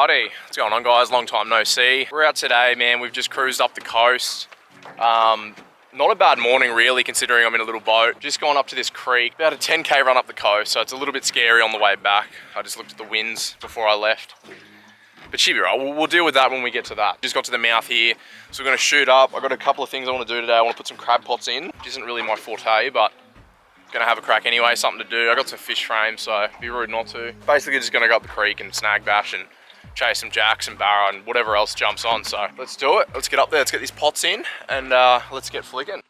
Alrighty, what's going on guys? Long time no see. We're out today, man. We've just cruised up the coast. Not a bad morning really, considering I'm in a little boat. Just gone up to this creek, about a 10K run up the coast, so it's a little bit scary on the way back. I just looked at the winds before I left. But she'll be right, we'll deal with that when we get to that. Just got to the mouth here, so we're gonna shoot up. I've got a couple of things I wanna do today. I wanna put some crab pots in, which isn't really my forte, but gonna have a crack anyway, something to do. I got some fish frames, so it'd be rude not to. Basically just gonna go up the creek and snag bash and chase some jacks and barra and whatever else jumps on. So let's do it. Let's get up there, let's get these pots in, and let's get flicking.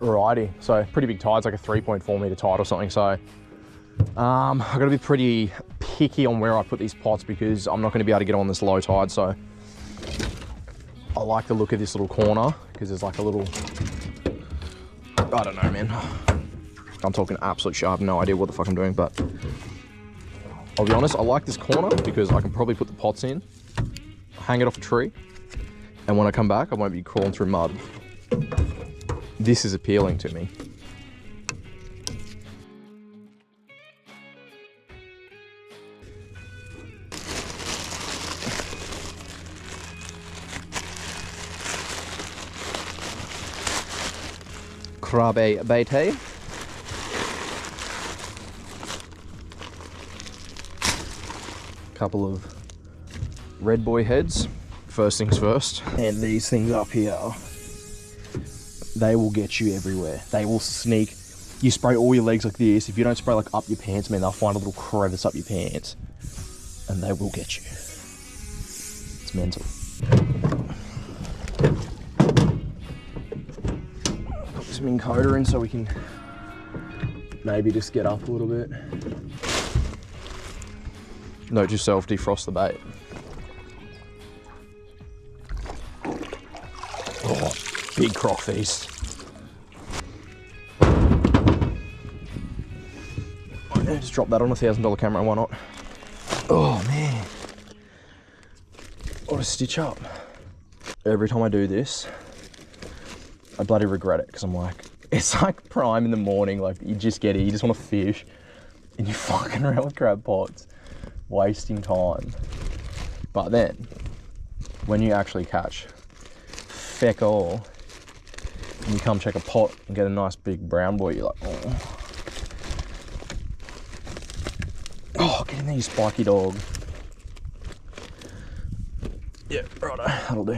Alrighty, so pretty big tide, it's like a 3.4 meter tide or something, so I've got to be pretty picky on where I put these pots because I'm not going to be able to get on this low tide. So I like the look of this little corner because there's like a little, I don't know, man. I'm talking absolute shit. I have no idea what the fuck I'm doing, but I'll be honest, I like this corner because I can probably put the pots in, hang it off a tree, and when I come back, I won't be crawling through mud. This is appealing to me. Crabbe bait. Couple of red boy heads. First things first. And these things up here, they will get you everywhere. They will sneak. You spray all your legs like this. If you don't spray like up your pants, man, they'll find a little crevice up your pants and they will get you. It's mental. Put some encoder in so we can maybe just get up a little bit. Note yourself, defrost the bait. Oh, big croc feast. Just drop that on a $1,000 camera, why not? Oh man, what a stitch up. Every time I do this, I bloody regret it because I'm like, it's like prime in the morning, like you just get it, you just want to fish and you're fucking around with crab pots, wasting time. But then, when you actually catch feck all, and you come check a pot and get a nice big brown boy, you're like, oh. Oh, get in there, you spiky dog. Yeah, righto, that'll do.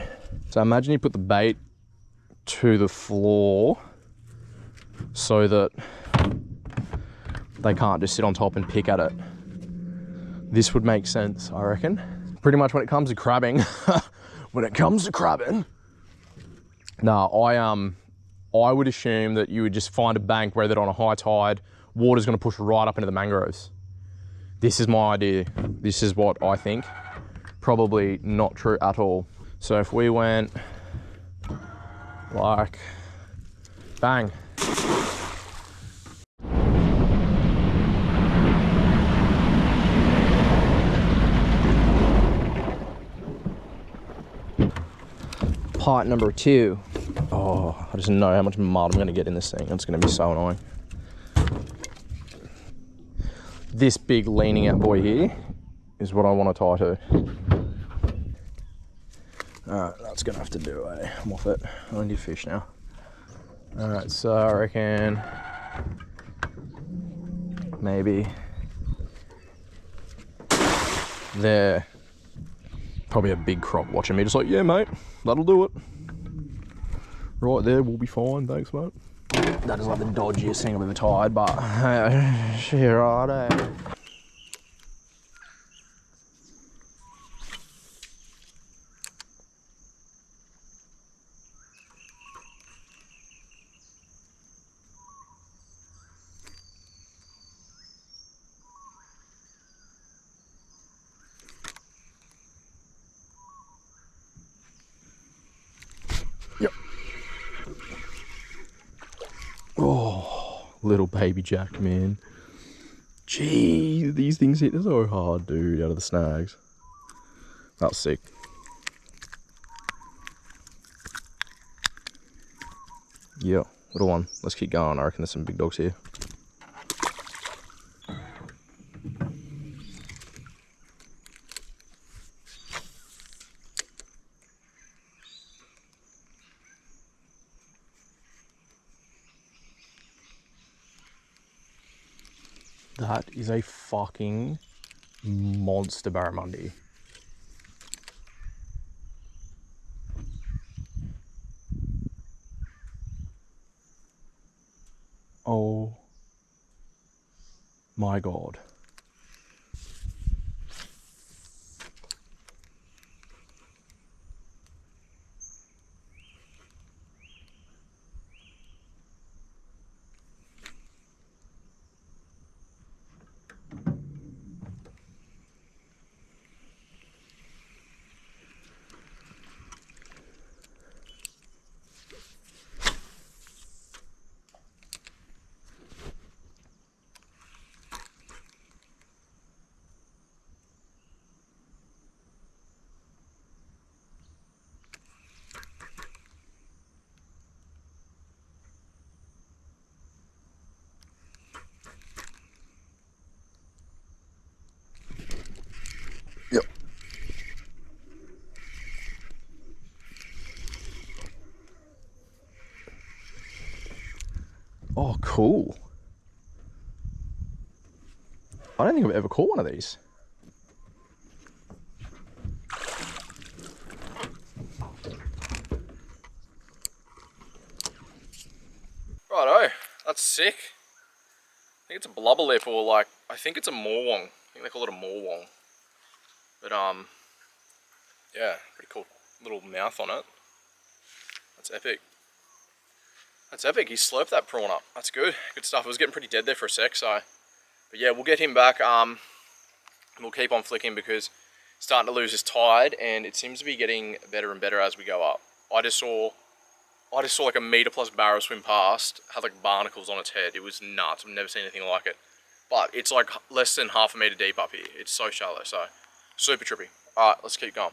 So imagine you put the bait to the floor so that they can't just sit on top and pick at it. This would make sense, I reckon. Pretty much when it comes to crabbing, I would assume that you would just find a bank where that on a high tide, water's gonna push right up into the mangroves. This is my idea. This is what I think. Probably not true at all. So if we went like, bang. Pot number 2. Oh, I just know how much mud I'm gonna get in this thing. It's gonna be so annoying. This big leaning out boy here is what I want to tie to. Alright, that's gonna have to do. I'm off it. I need fish now. Alright, so I reckon maybe there. Probably a big croc watching me, just like, yeah, mate, that'll do it. Right there, we'll be fine, thanks, mate. That is like the dodgiest thing I've ever tied, but shit, righto. Yep. Oh, little baby jack, man. Gee, these things hit so hard, dude, out of the snags. That was sick. Yeah, little one. Let's keep going. I reckon there's some big dogs here. That is a fucking monster barramundi. Oh my god. Yep. Oh, cool. I don't think I've ever caught one of these. Righto, that's sick. I think it's a blubber lip, or like, I think it's a morwong. I think they call it a morwong. But yeah, pretty cool little mouth on it. That's epic. That's epic. He slurped that prawn up. That's good. Good stuff. It was getting pretty dead there for a sec, so. But yeah, we'll get him back. We'll keep on flicking because he's starting to lose his tide, and it seems to be getting better and better as we go up. I just saw like a meter plus barrow swim past, had like barnacles on its head. It was nuts. I've never seen anything like it. But it's like less than half a meter deep up here. It's so shallow, so super trippy. All right, let's keep going.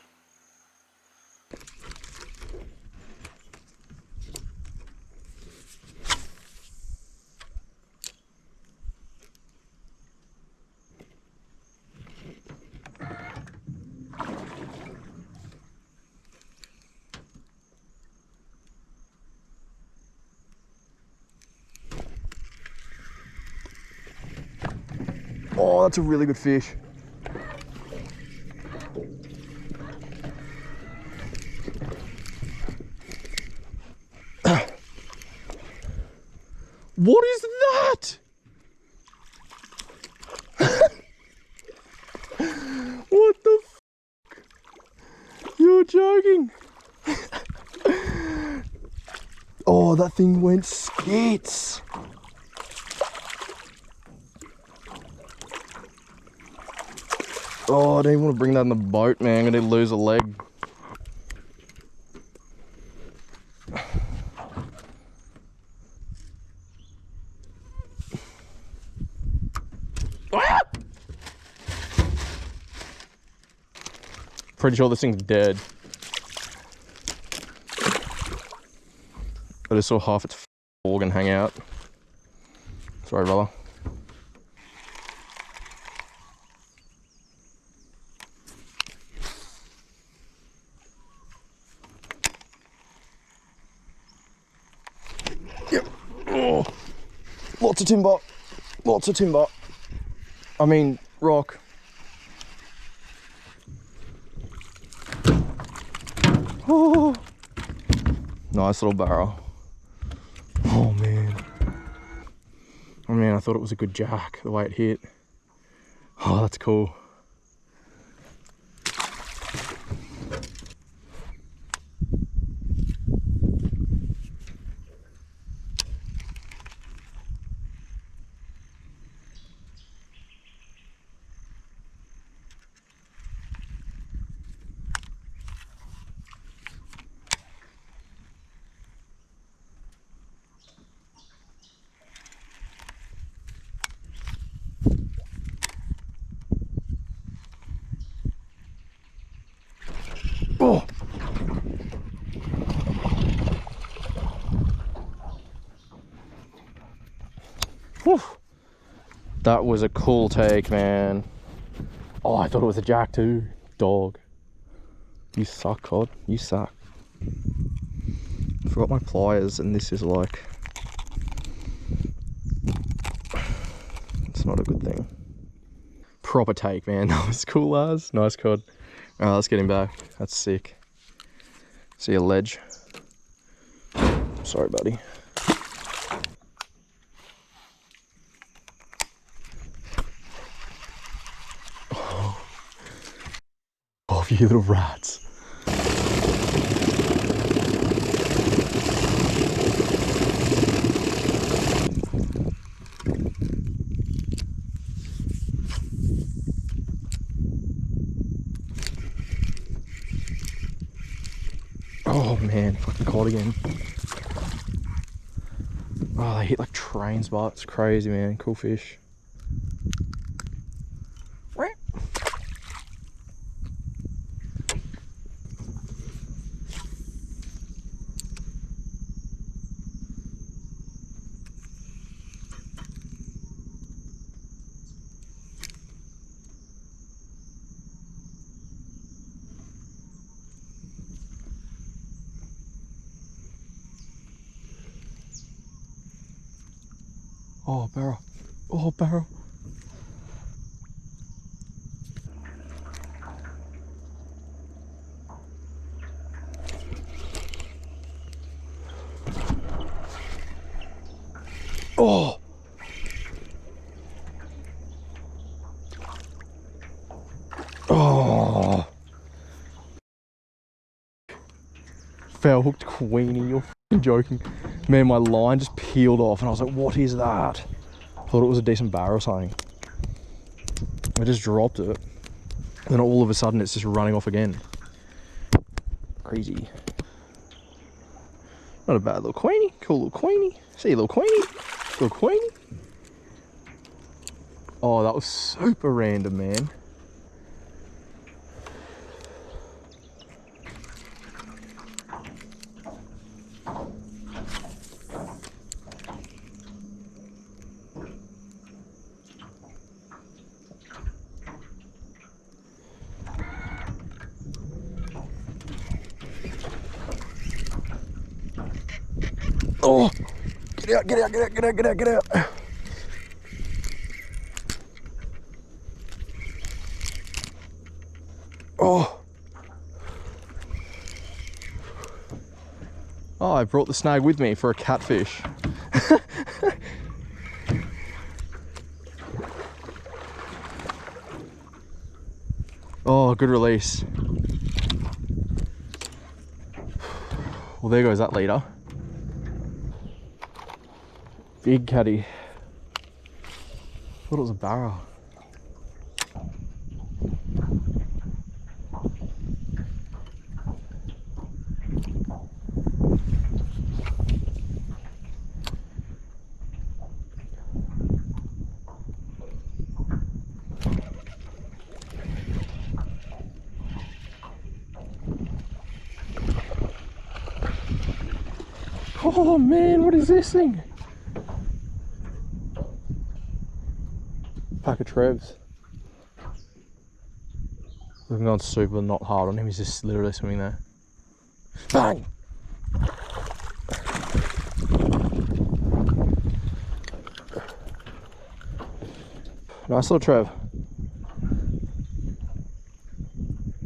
Oh, that's a really good fish. What is that? What the fuck? You're joking. Oh, that thing went skits. Oh, I don't even want to bring that in the boat, man. I'm gonna lose a leg. Ah! Pretty sure this thing's dead. I just saw half its organ hang out. Sorry, brother. Yep. Oh, lots of timber. Lots of timber. I mean, rock. Oh, nice little barrow. Oh man. Oh man, I thought it was a good jack, the way it hit. Oh, that's cool. That was a cool take, man. Oh, I thought it was a jack too. Dog. You suck, Cod. You suck. I forgot my pliers, and this is like... It's not a good thing. Proper take, man. That was cool, Lars. Nice, Cod. Alright, let's get him back. That's sick. See a ledge. Sorry, buddy. Oh, you little rats. Oh man, fucking caught again. Oh, they hit like trains, but it's crazy, man. Cool fish. Oh, barrel. Oh, barrel. Oh. Oh. Foul hooked Queenie, you're f***ing joking. Man, my line just peeled off and I was like, what is that? Thought it was a decent barrel or something. I just dropped it. And then all of a sudden it's just running off again. Crazy. Not a bad little Queenie. Cool little Queenie. See you, little Queenie. Little Queenie. Oh, that was super random, man. Oh, get out, get out, get out, get out, get out, get out. Oh. Oh, I brought the snag with me for a catfish. Oh, good release. Well, there goes that leader. Big caddy. Thought it was a barra. Oh man, what is this thing? Pack of Trevs. We've gone super not hard on him, he's just literally swimming there. Bang! Nice little Trev.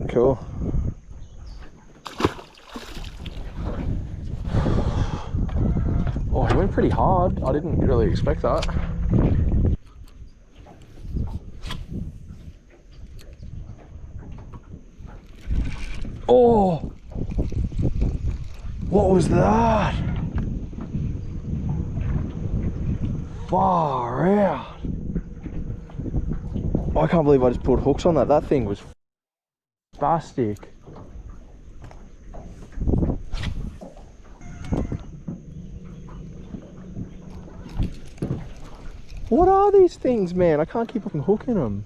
Cool. Oh, he went pretty hard. I didn't really expect that. Oh! What was that? Far out. I can't believe I just put hooks on that. That thing was spastic. What are these things, man? I can't keep on hooking them.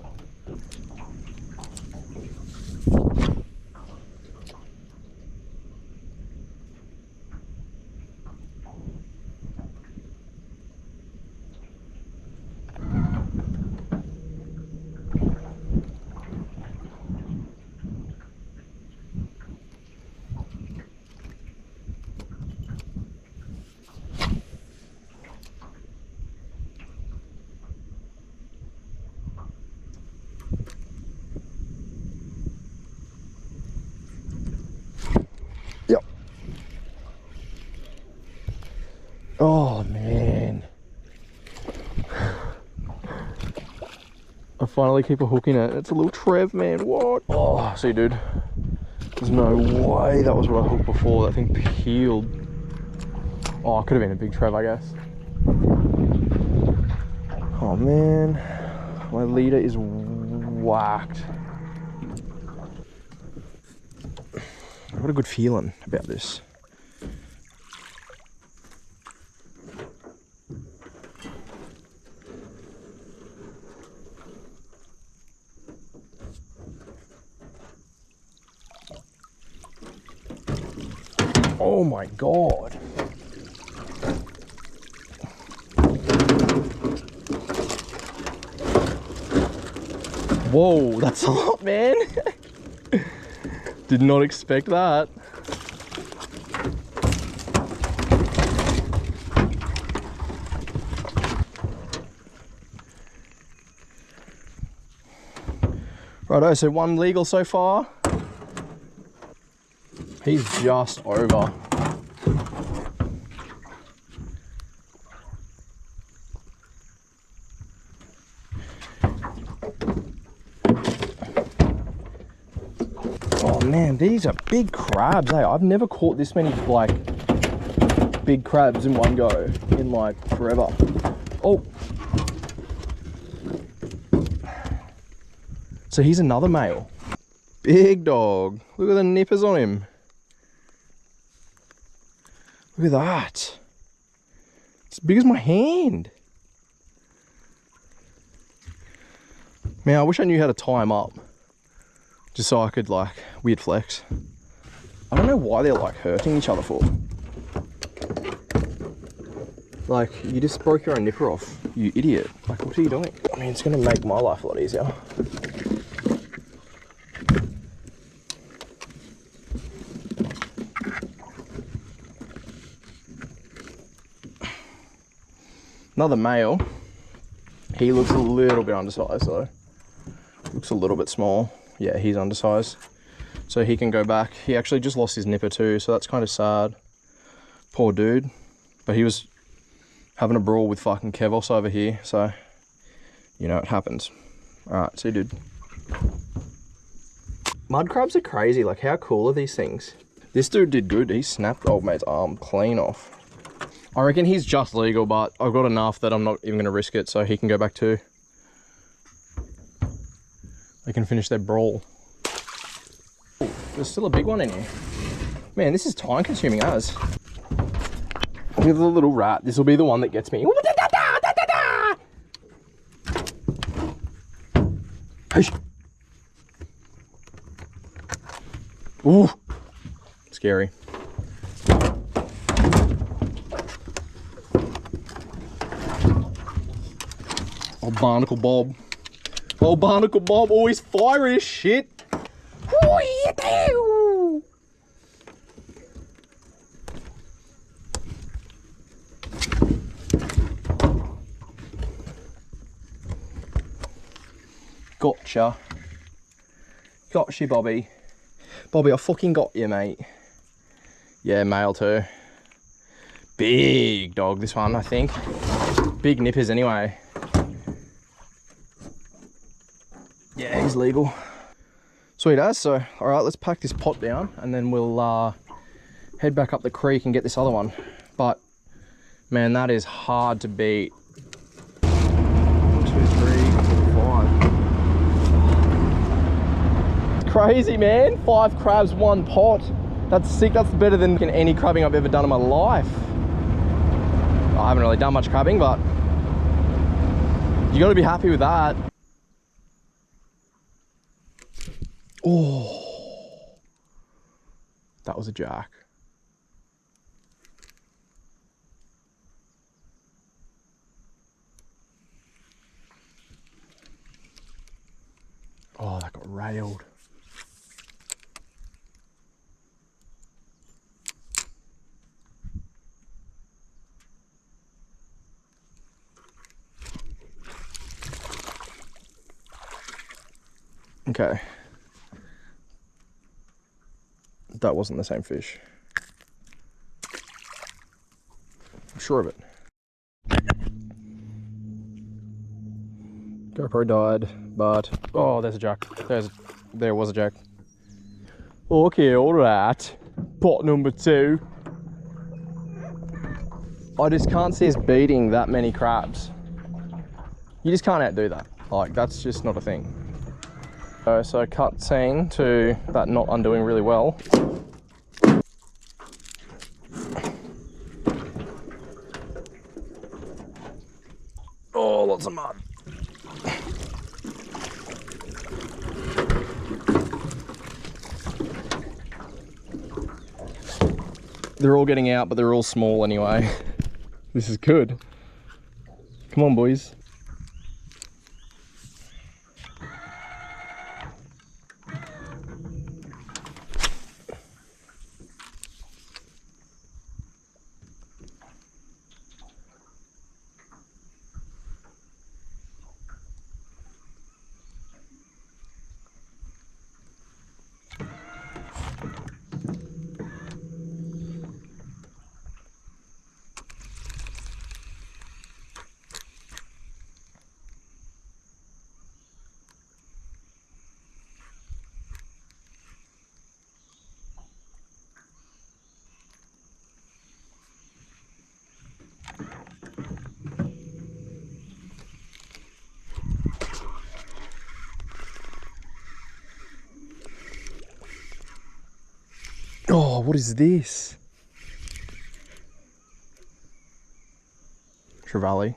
I finally keep a hook in it. It's a little Trev, man. What? Oh, see, dude. There's no way that was what I hooked before. That thing peeled. Oh, it could have been a big Trev, I guess. Oh, man. My leader is whacked. I've got a good feeling about this. Oh my God. Whoa, that's a lot, man. Did not expect that. Righto, so one legal so far. He's just over. Oh man, these are big crabs, eh? I've never caught this many like big crabs in one go in like forever. Oh. So he's another male. Big dog. Look at the nippers on him. Look at that. It's as big as my hand. Man, I wish I knew how to tie him up. Just so I could like weird flex. I don't know why they're like hurting each other for. Like, you just broke your own nipper off, you idiot. Like, what are you doing? I mean, it's gonna make my life a lot easier. Another male. He looks a little bit undersized though. Looks a little bit small. Yeah, he's undersized. So he can go back. He actually just lost his nipper too, so that's kind of sad. Poor dude. But he was having a brawl with fucking Kevos over here, so, you know, it happens. Alright, see, dude. Mud crabs are crazy. Like, how cool are these things? This dude did good. He snapped old mate's arm clean off. I reckon he's just legal, but I've got enough that I'm not even going to risk it, so he can go back too. They can finish their brawl. Ooh, there's still a big one in here. Man, this is time consuming as. Look at the little rat. This will be the one that gets me. Ooh, scary. Oh, Barnacle Bob. Oh, Barnacle Bob, always fiery as shit. Gotcha. Gotcha, Bobby. Bobby, I fucking got you, mate. Yeah, male too. Big dog, this one, I think. Big nippers anyway. Yeah, he's legal. Sweet as. So, all right, let's pack this pot down and then we'll head back up the creek and get this other one. But, man, that is hard to beat. 1, 2, 3, 5. It's crazy, man. 5 crabs, 1 pot. That's sick. That's better than any crabbing I've ever done in my life. I haven't really done much crabbing, but you got to be happy with that. Oh, that was a jack. Oh, that got railed. Okay. That wasn't the same fish. I'm sure of it. GoPro died, but oh, there's a jack. There was a jack. Okay, all right. Pot number 2. I just can't see us beating that many crabs. You just can't outdo that. Like, that's just not a thing. So cut scene to that not undoing really well. Oh, lots of mud. They're all getting out, but they're all small anyway. This is good. Come on, boys. Oh, what is this? Trevally.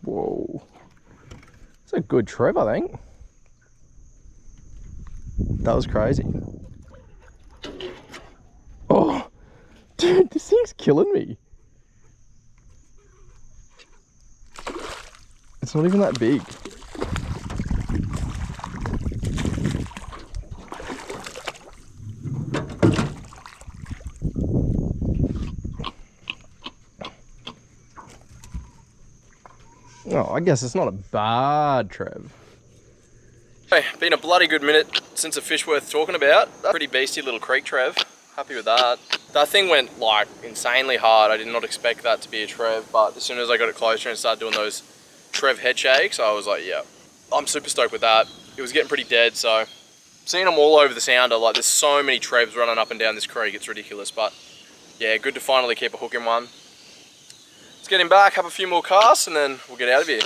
Whoa. It's a good trip, I think. That was crazy. Oh, dude, this thing's killing me. It's not even that big. Oh, I guess it's not a bad Trev. Hey, been a bloody good minute since a fish worth talking about. That's a pretty beastie little creek Trev. Happy with that. That thing went like insanely hard. I did not expect that to be a Trev, but as soon as I got it closer and started doing those Trev head shakes, I was like, yeah, I'm super stoked with that. It was getting pretty dead, so seeing them all over the sounder, like there's so many Trevs running up and down this creek, it's ridiculous. But yeah, good to finally keep a hook in one. Let's get him back, have a few more casts, and then we'll get out of here.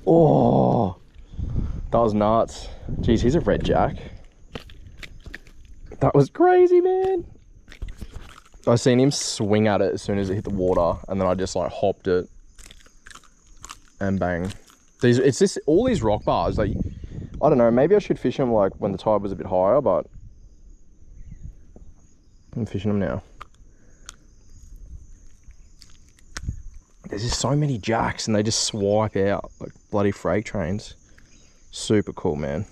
Oh, that was nuts. Jeez, he's a red jack. That was crazy, man. I seen him swing at it as soon as it hit the water, and then I just like hopped it and bang. It's just all these rock bars. Like, I don't know, maybe I should fish them like when the tide was a bit higher, but I'm fishing them now. There's just so many jacks and they just swipe out like bloody freight trains. Super cool, man.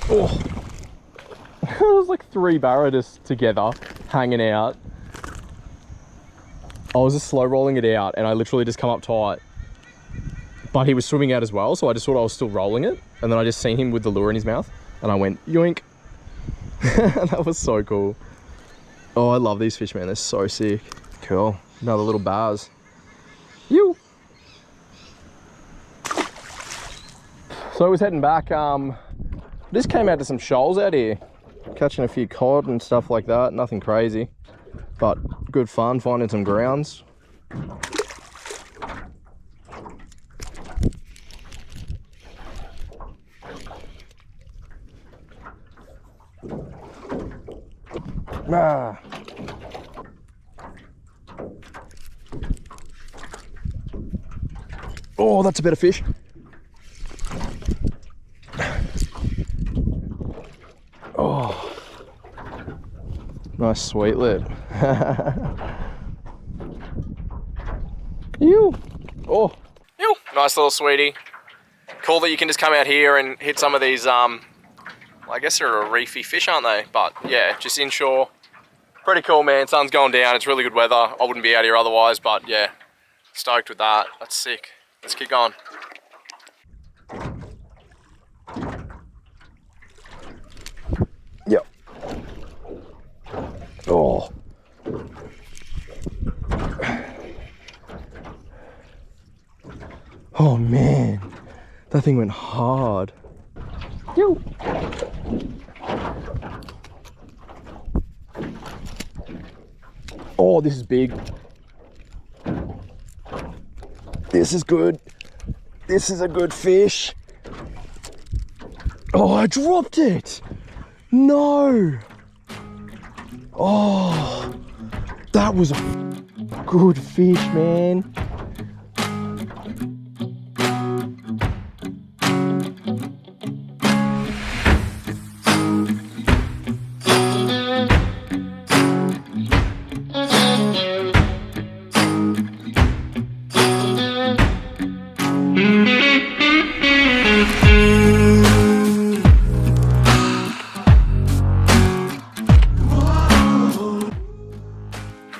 Oh, it was like 3 barra just together, hanging out. I was just slow rolling it out and I literally just come up tight. But he was swimming out as well, so I just thought I was still rolling it. And then I just seen him with the lure in his mouth and I went, yoink. That was so cool. Oh, I love these fish, man. They're so sick. Cool. Another little bars. You. So I was heading back. Just came out to some shoals out here. Catching a few cod and stuff like that. Nothing crazy. but good fun finding some grounds. Ah. Oh, that's a better fish. Oh, nice sweet lip. Ew. Oh, Ew. Nice little sweetie. Cool that you can just come out here and hit some of these, I guess they're a reefy fish, aren't they? But yeah, just inshore. Pretty cool, man. Sun's going down. It's really good weather. I wouldn't be out here otherwise, but yeah, stoked with that. That's sick. Let's keep going. yep. Oh. Oh man, that thing went hard. Yo. Oh, this is big. This is good. This is a good fish. Oh, I dropped it. No. Oh, that was a good fish, man.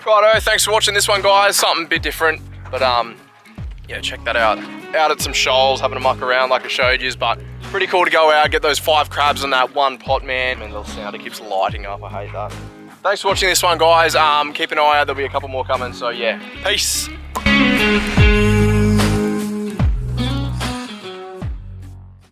Righto, thanks for watching this one, guys. Something a bit different, but yeah, check that out. Out at some shoals, having a muck around like I showed you, but pretty cool to go out, get those 5 crabs in that one pot, man. And the sound, it keeps lighting up, I hate that. Thanks for watching this one, guys. Keep an eye out, there'll be a couple more coming, so yeah, peace.